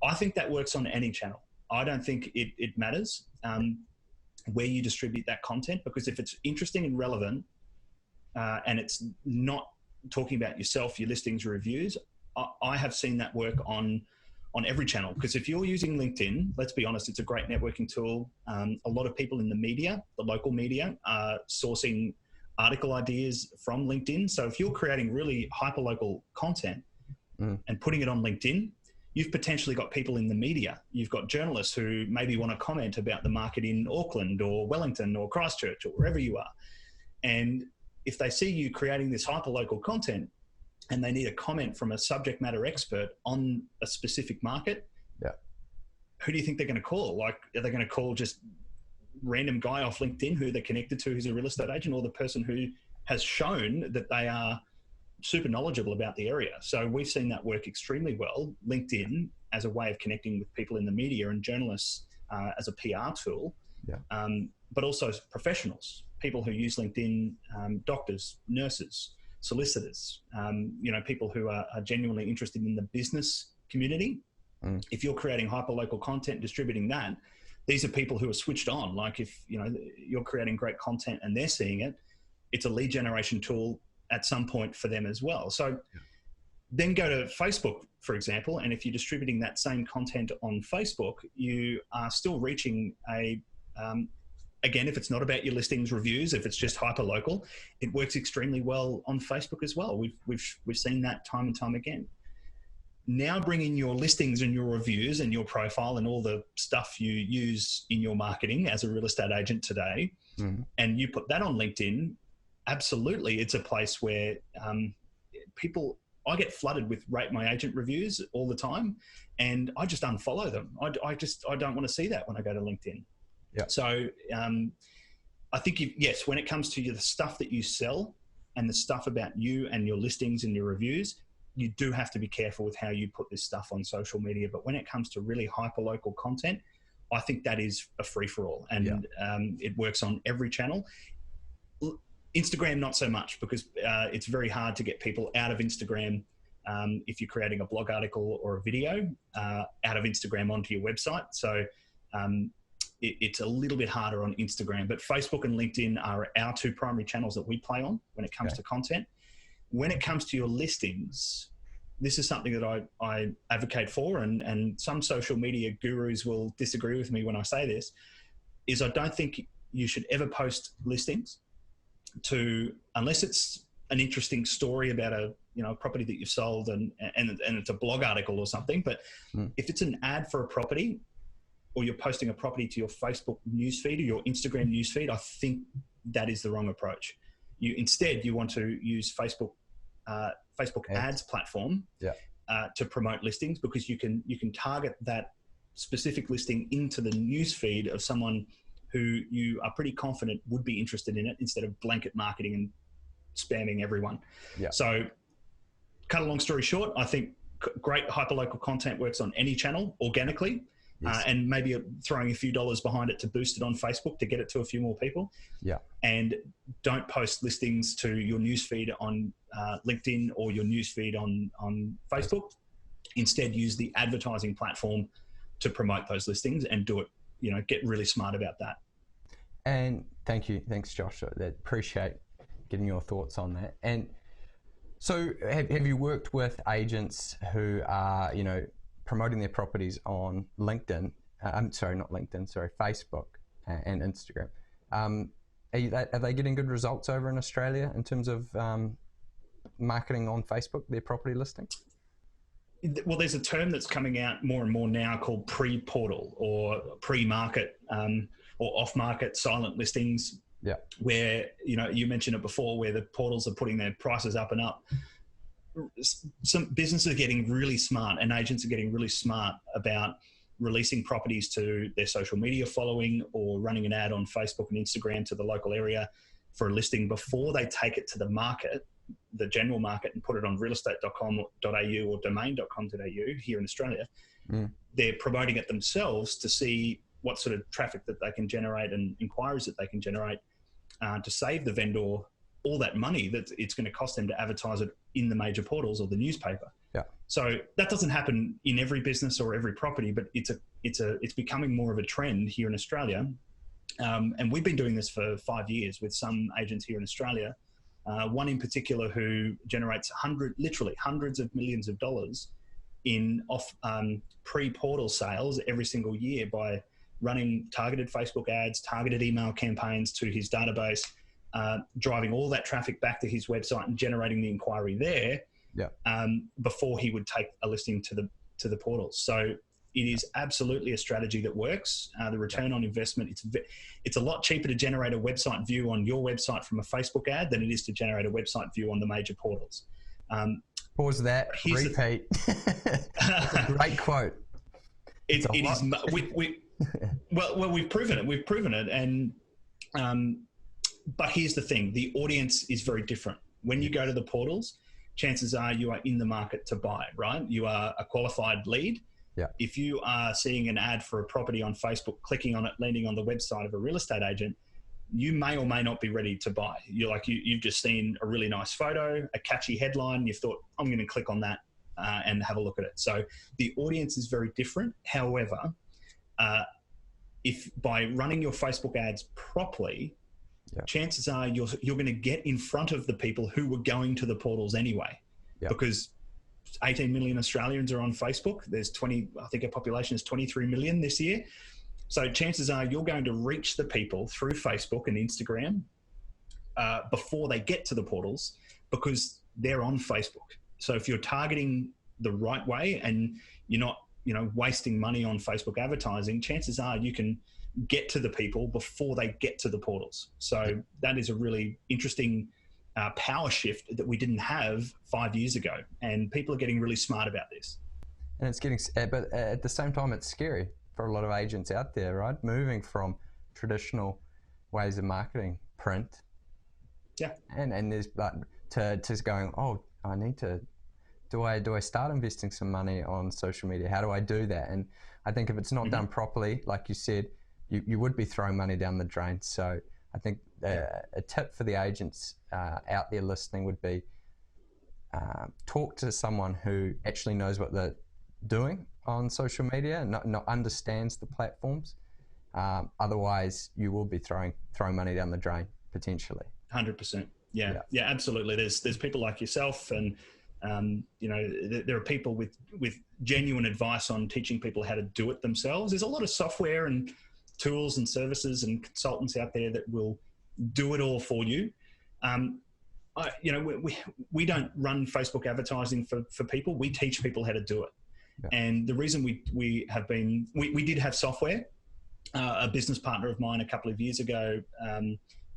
I think that works on any channel. I don't think it matters where you distribute that content, because if it's interesting and relevant and it's not talking about yourself, your listings, or reviews, I have seen that work on every channel, because if you're using LinkedIn, let's be honest, it's a great networking tool. A lot of people in the media, the local media, are sourcing article ideas from LinkedIn. So if you're creating really hyperlocal content and putting it on LinkedIn, you've potentially got people in the media. You've got journalists who maybe want to comment about the market in Auckland or Wellington or Christchurch or wherever you are. And if they see you creating this hyperlocal content and they need a comment from a subject matter expert on a specific market, who do you think they're going to call? Like, are they going to call just random guy off LinkedIn who they're connected to who's a real estate agent, or the person who has shown that they are super knowledgeable about the area? So we've seen that work extremely well. LinkedIn as a way of connecting with people in the media and journalists as a PR tool, but also professionals, people who use LinkedIn, doctors, nurses, solicitors, people who are genuinely interested in the business community. If you're creating hyperlocal content, distributing that, these are people who are switched on. Like if you're creating great content and they're seeing it, it's a lead generation tool at some point for them as well. So then go to Facebook, for example, and if you're distributing that same content on Facebook, you are still reaching again, if it's not about your listings reviews, if it's just hyperlocal, it works extremely well on Facebook as well. We've seen that time and time again. Now bring in your listings and your reviews and your profile and all the stuff you use in your marketing as a real estate agent today, and you put that on LinkedIn. Absolutely, it's a place where I get flooded with rate my agent reviews all the time, and I just unfollow them. I don't want to see that when I go to LinkedIn. So I think when it comes to the stuff that you sell and the stuff about you and your listings and your reviews, you do have to be careful with how you put this stuff on social media. But when it comes to really hyperlocal content, I think that is a free-for-all, and it works on every channel. Instagram, not so much, because it's very hard to get people out of Instagram if you're creating a blog article or a video out of Instagram onto your website. So it's a little bit harder on Instagram. But Facebook and LinkedIn are our two primary channels that we play on when it comes to content. When it comes to your listings, this is something that I advocate for, and some social media gurus will disagree with me when I say this, is I don't think you should ever post listings unless it's an interesting story about a property that you've sold and it's a blog article or something. But if it's an ad for a property, or you're posting a property to your Facebook newsfeed or your Instagram newsfeed, I think that is the wrong approach. Instead, you want to use Facebook ads platform to promote listings, because you can target that specific listing into the newsfeed of someone who you are pretty confident would be interested in it, instead of blanket marketing and spamming everyone. So cut a long story short, I think great hyperlocal content works on any channel organically. And maybe throwing a few dollars behind it to boost it on Facebook to get it to a few more people. And don't post listings to your newsfeed on LinkedIn or your newsfeed on Facebook. Instead, use the advertising platform to promote those listings, and do it. Get really smart about that. And thanks, Josh. I appreciate getting your thoughts on that. And so, have you worked with agents who are promoting their properties on LinkedIn? Facebook and Instagram. Are they getting good results over in Australia in terms of marketing on Facebook, their property listing? Well, there's a term that's coming out more and more now called pre-portal or pre-market or off-market silent listings. Where, you mentioned it before, where the portals are putting their prices up and up. Some businesses are getting really smart, and agents are getting really smart about releasing properties to their social media following, or running an ad on Facebook and Instagram to the local area for a listing before they take it to the market, the general market, and put it on realestate.com.au or domain.com.au here in Australia. They're promoting it themselves to see what sort of traffic that they can generate and inquiries that they can generate to save the vendor all that money that it's going to cost them to advertise it in the major portals or the newspaper. So that doesn't happen in every business or every property, but it's becoming more of a trend here in Australia. And we've been doing this for 5 years with some agents here in Australia. One in particular who generates literally hundreds of millions of dollars in pre-portal sales every single year by running targeted Facebook ads, targeted email campaigns to his database, driving all that traffic back to his website and generating the inquiry there before he would take a listing to the portals. So it is absolutely a strategy that works. The return on investment, it's a lot cheaper to generate a website view on your website from a Facebook ad than it is to generate a website view on the major portals. Pause that. Repeat. That's a great quote. It is. Well, we've proven it, and but here's the thing: the audience is very different. When you go to the portals, chances are you are in the market to buy, right? You are a qualified lead. Yeah. If you are seeing an ad for a property on Facebook, clicking on it, landing on the website of a real estate agent, you may or may not be ready to buy. You've just seen a really nice photo, a catchy headline. You've thought, I'm going to click on that and have a look at it. So the audience is very different. However, if by running your Facebook ads properly, chances are you're going to get in front of the people who were going to the portals anyway, because 18 million Australians are on Facebook. There's I think our population is 23 million this year. So chances are you're going to reach the people through Facebook and Instagram before they get to the portals, because they're on Facebook. So if you're targeting the right way and you're not, wasting money on Facebook advertising, chances are you can get to the people before they get to the portals. So that is a really interesting power shift that we didn't have 5 years ago, and people are getting really smart about this. And it's getting, but at the same time, it's scary for a lot of agents out there, right? Moving from traditional ways of marketing, print, and there's to going, oh, I need to. Do I start investing some money on social media? How do I do that? And I think if it's not done properly, like you said, you would be throwing money down the drain. So I think a tip for the agents out there listening would be talk to someone who actually knows what they're doing on social media and not understands the platforms. Otherwise, you will be throwing money down the drain potentially. 100%. Yeah, absolutely. There's people like yourself, and there are people with genuine advice on teaching people how to do it themselves. There's a lot of software and tools and services and consultants out there that will do it all for you. We don't run Facebook advertising for people. We teach people how to do it. Yeah. And the reason we did have software. A business partner of mine a couple of years ago,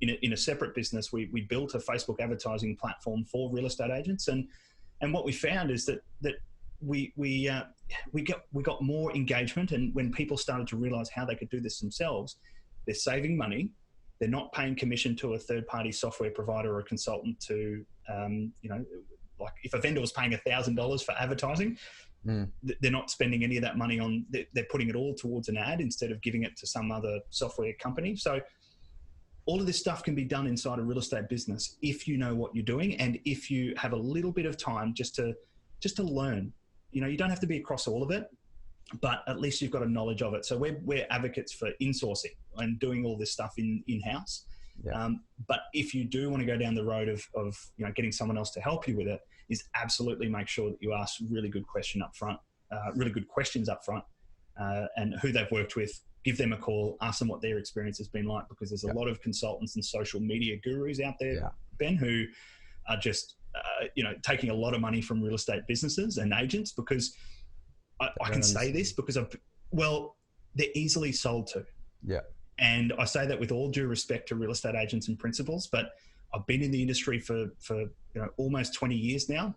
in a separate business, we built a Facebook advertising platform for real estate agents, and what we found is that we got more engagement, and when people started to realize how they could do this themselves, they're saving money. They're not paying commission to a third-party software provider or a consultant to, like if a vendor was paying $1,000 for advertising, they're not spending any of that money on. They're putting it all towards an ad instead of giving it to some other software company. So all of this stuff can be done inside a real estate business if you know what you're doing, and if you have a little bit of time just to learn. You don't have to be across all of it, but at least you've got a knowledge of it. So we're advocates for insourcing and doing all this stuff in-house. Yeah. But if you do want to go down the road of getting someone else to help you with it, is absolutely make sure that you ask really good questions up front, and who they've worked with. Give them a call, ask them what their experience has been like, because there's a lot of consultants and social media gurus out there, Ben, who are just taking a lot of money from real estate businesses and agents, because I can say this because they're easily sold to. Yeah. And I say that with all due respect to real estate agents and principals, but I've been in the industry for almost 20 years now.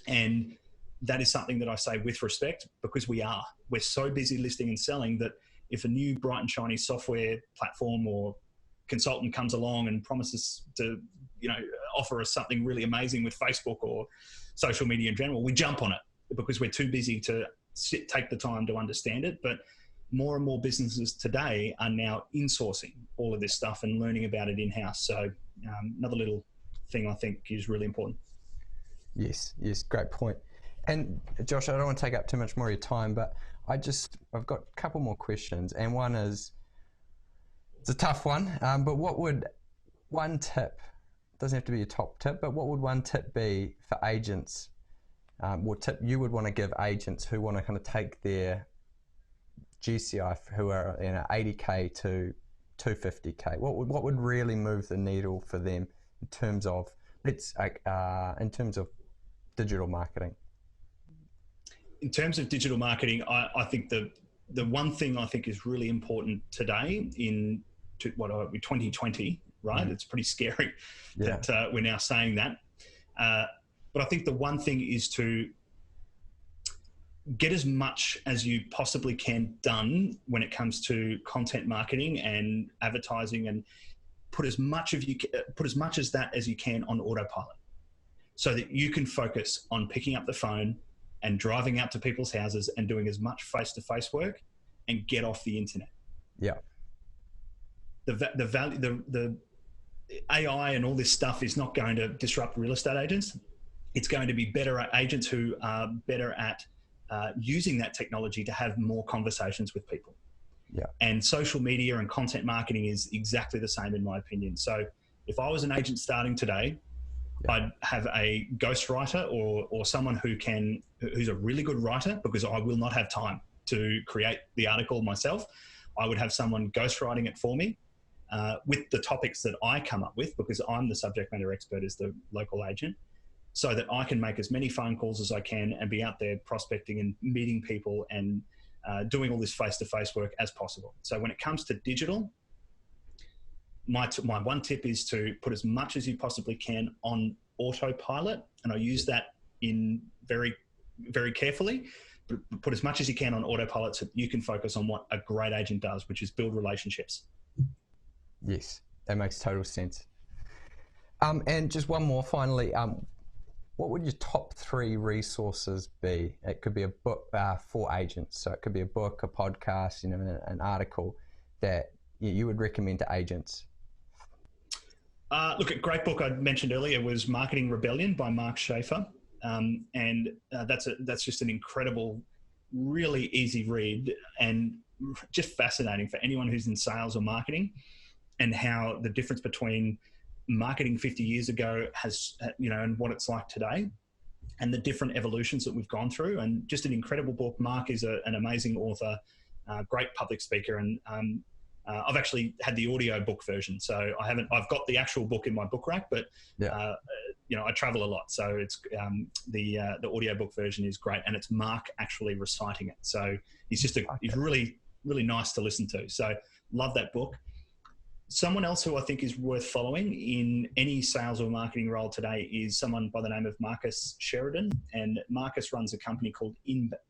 And that is something that I say with respect, because we're so busy listing and selling that if a new bright and shiny software platform or consultant comes along and promises to, offer us something really amazing with Facebook or social media in general, we jump on it because we're too busy to take the time to understand it. But more and more businesses today are now insourcing all of this stuff and learning about it in-house. So another little thing I think is really important. Yes, great point. And Josh, I don't want to take up too much more of your time, but I've got a couple more questions, and one is, it's a tough one, but what would one tip doesn't have to be a top tip, but what would one tip be for agents? What tip you would want to give agents who want to kind of take their GCI, who are 80K to 250K? What would really move the needle for them in terms of digital marketing? In terms of digital marketing, I think the one thing I think is really important today in 2020, right? It's pretty scary that we're now saying that. But I think the one thing is to get as much as you possibly can done when it comes to content marketing and advertising, and put as much as that as you can on autopilot, so that you can focus on picking up the phone and driving out to people's houses and doing as much face-to-face work and get off the internet. Yeah. The AI and all this stuff is not going to disrupt real estate agents. It's going to be better at agents who are better at using that technology to have more conversations with people. Yeah. And social media and content marketing is exactly the same, in my opinion. So if I was an agent starting today, I'd have a ghostwriter or someone who's a really good writer, because I will not have time to create the article myself. I would have someone ghostwriting it for me with the topics that I come up with, because I'm the subject matter expert as the local agent, so that I can make as many phone calls as I can and be out there prospecting and meeting people and doing all this face-to-face work as possible. So when it comes to digital, my one tip is to put as much as you possibly can on autopilot, and I use that in very, very carefully. But put as much as you can on autopilot so you can focus on what a great agent does, which is build relationships. Yes, that makes total sense. And just one more finally, what would your top 3 resources be? It could be a book for agents. So it could be a book, a podcast, an article that you would recommend to agents. Look, a great book I mentioned earlier was Marketing Rebellion by Mark Schaefer. And that's just an incredible, really easy read, and just fascinating for anyone who's in sales or marketing, and how the difference between marketing 50 years ago has, and what it's like today, and the different evolutions that we've gone through. And just an incredible book. Mark is an amazing author, great public speaker, and I've actually had the audio book version. So I've got the actual book in my book rack, but I travel a lot. So it's the audio book version is great, and it's Mark actually reciting it. So he's really, really nice to listen to. So love that book. Someone else who I think is worth following in any sales or marketing role today is someone by the name of Marcus Sheridan. And Marcus runs a company called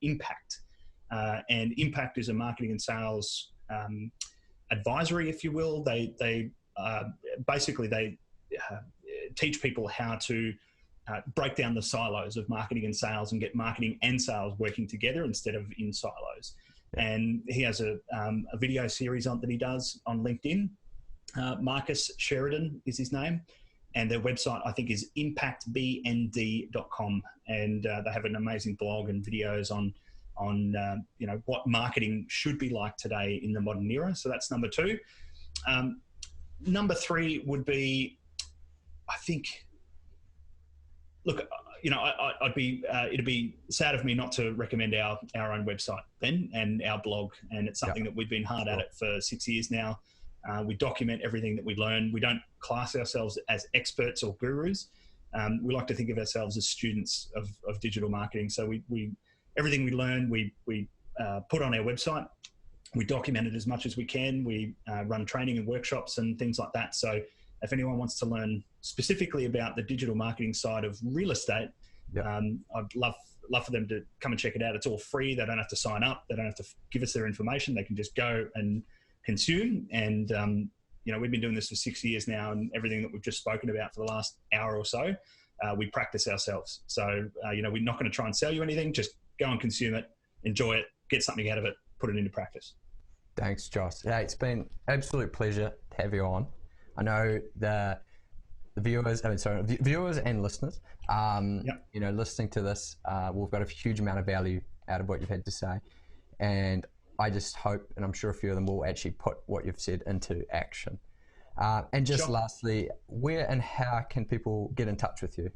Impact. And Impact is a marketing and sales advisory, if you will. They basically teach people how to break down the silos of marketing and sales and get marketing and sales working together instead of in silos. And he has a video series that he does on LinkedIn. Marcus Sheridan is his name, and their website I think is impactbnd.com, and they have an amazing blog and videos on what marketing should be like today in the modern era. So that's number 2. Number 3 would be, I think, look, it'd be sad of me not to recommend our own website then, and our blog, and it's something that we've been hard at it for 6 years now. We document everything that we learn. We don't class ourselves as experts or gurus. We like to think of ourselves as students of digital marketing. So we everything we learn, we put on our website. We document it as much as we can. We run training and workshops and things like that. So if anyone wants to learn specifically about the digital marketing side of real estate, I'd love for them to come and check it out. It's all free. They don't have to sign up. They don't have to give us their information. They can just go and consume. And we've been doing this for 6 years now, and everything that we've just spoken about for the last hour or so, we practice ourselves. So we're not going to try and sell you anything. Just go and consume it, enjoy it, get something out of it, put it into practice. Thanks, Josh. Yeah, it's been an absolute pleasure to have you on. I know the viewers and listeners, listening to this, we've got a huge amount of value out of what you've had to say. And I just hope, and I'm sure a few of them will actually put what you've said into action. And just Sure. lastly, where and how can people get in touch with you?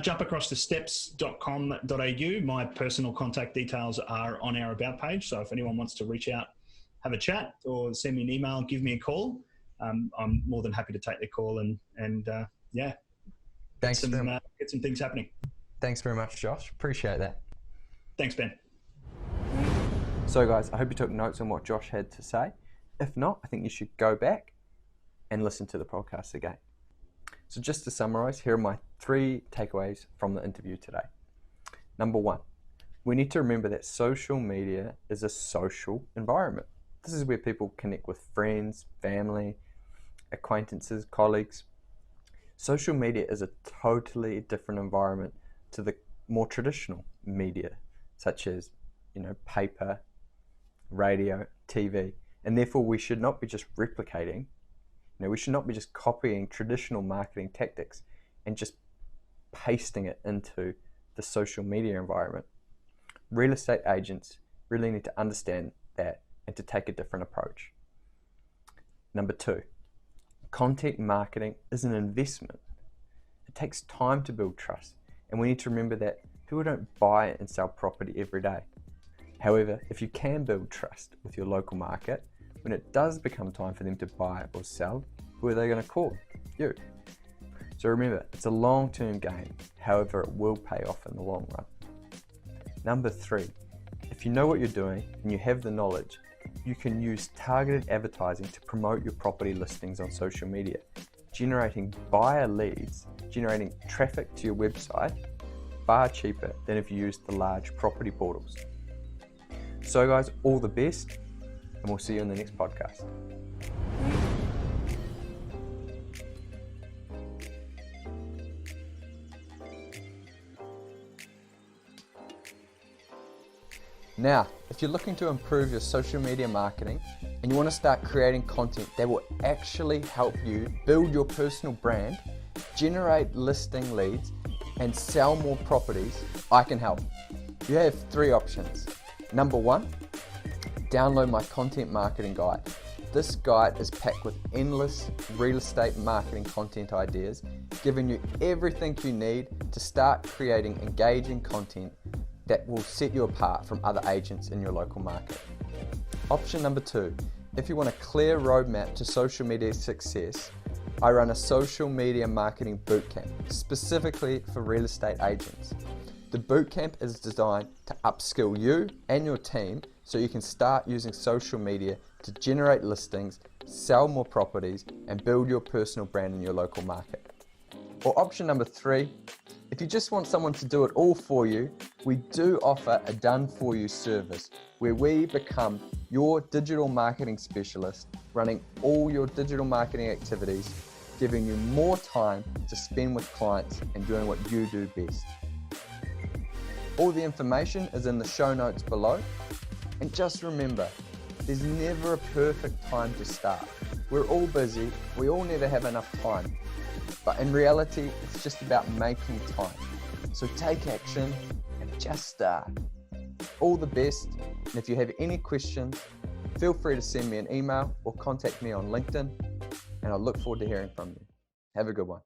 Jump across to steps.com.au. My personal contact details are on our About page. So if anyone wants to reach out, have a chat, or send me an email, give me a call, I'm more than happy to take the call and get Thanks some very much. get some things happening. Thanks very much, Josh. Appreciate that. Thanks, Ben. So guys, I hope you took notes on what Josh had to say. If not, I think you should go back and listen to the podcast again. So just to summarize, here are my 3 takeaways from the interview today. Number 1, we need to remember that social media is a social environment. This is where people connect with friends, family, acquaintances, colleagues. Social media is a totally different environment to the more traditional media, such as, paper, radio, TV, and therefore we should not be just replicating. We should not be just copying traditional marketing tactics and just pasting it into the social media environment. Real estate agents really need to understand that and to take a different approach. Number 2, content marketing is an investment. It takes time to build trust, and we need to remember that people don't buy and sell property every day. However, if you can build trust with your local market, when it does become time for them to buy or sell, who are they going to call? You. So remember, it's a long-term game. However, it will pay off in the long run. Number 3, if you know what you're doing and you have the knowledge, you can use targeted advertising to promote your property listings on social media, generating buyer leads, generating traffic to your website far cheaper than if you used the large property portals. So guys, all the best, and we'll see you in the next podcast. Now, if you're looking to improve your social media marketing and you want to start creating content that will actually help you build your personal brand, generate listing leads, and sell more properties, I can help. You have 3 options. Number 1, download my content marketing guide. This guide is packed with endless real estate marketing content ideas, giving you everything you need to start creating engaging content that will set you apart from other agents in your local market. Option number 2, if you want a clear roadmap to social media success, I run a social media marketing bootcamp specifically for real estate agents. The bootcamp is designed to upskill you and your team so you can start using social media to generate listings, sell more properties, and build your personal brand in your local market. Or option number 3, if you just want someone to do it all for you, we do offer a done-for-you service where we become your digital marketing specialist, running all your digital marketing activities, giving you more time to spend with clients and doing what you do best. All the information is in the show notes below. And just remember, there's never a perfect time to start. We're all busy, we all never have enough time. But in reality, it's just about making time. So take action and just start. All the best, and if you have any questions, feel free to send me an email or contact me on LinkedIn, and I look forward to hearing from you. Have a good one.